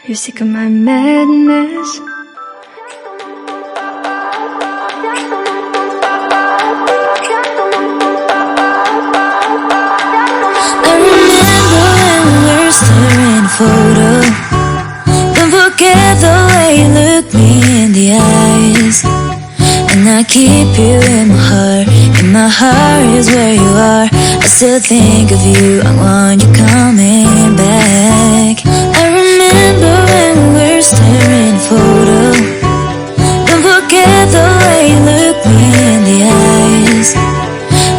You're sick of my madness. I remember when we were staring a photo. Don't forget the way you look me in the eyes. And I keep you in my heart. In my heart is where you are. I still think of you. I want you coming back. I remember when we were staring a photo. Don't forget the way you look me in the eyes.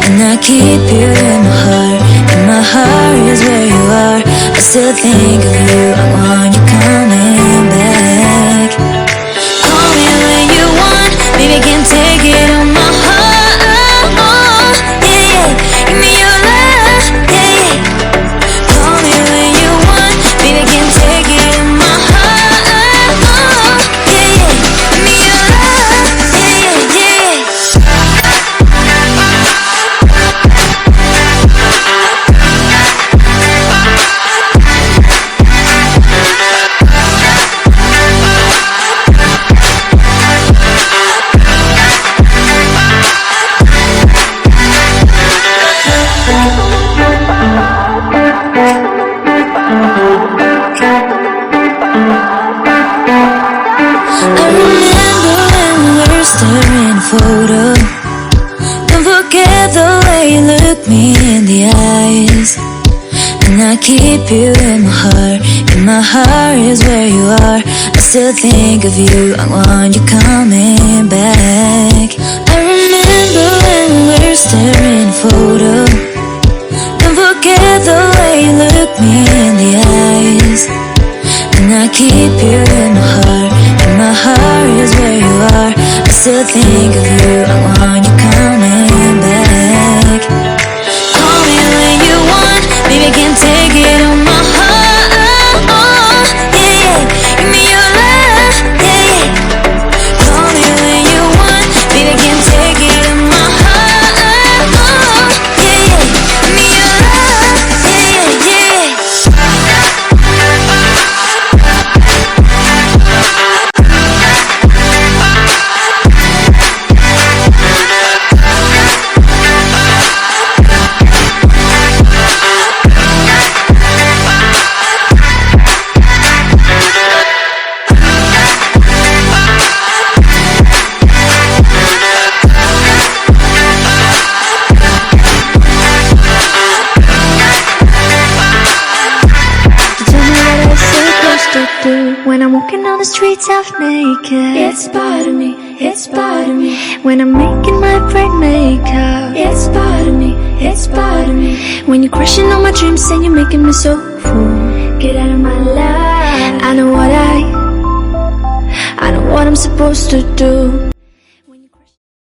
And I keep you in my heart. In my heart is where you are. I still think of you. I want you coming back. Call me when you want. Baby, I can't take it on my heart. Yeah, yeah. Give me your love. Yeah, yeah. Call me when you want. Baby, I can't take it on my heart. Yeah, yeah. Give me your love. Yeah, yeah, yeah. I remember when we were staring a photo. Don't forget the way you look me in the eyes. And I keep you in my heart. In my heart is where you are. I still think of you. I want you coming back. I remember when we were staring a photo. Don't forget the way you look me in the eyes. And I keep you in my heart. In my heart is where you are. I still think of you. I want you coming back. Call me when you want. Baby, I can't take it on my heart. Yeah, yeah. Give me your love. Yeah, yeah. Call me when you want. Baby, I can't take it on my heart. Yeah, yeah. Give me your love. Yeah, yeah, yeah. When I'm walking on the streets half naked, It's part of me, it's part of me. when I'm making my bright makeup, It's part of me, it's part of me. when you're crushing all my dreams and you're making me so full. Get out of my life. I know what I'm supposed to do.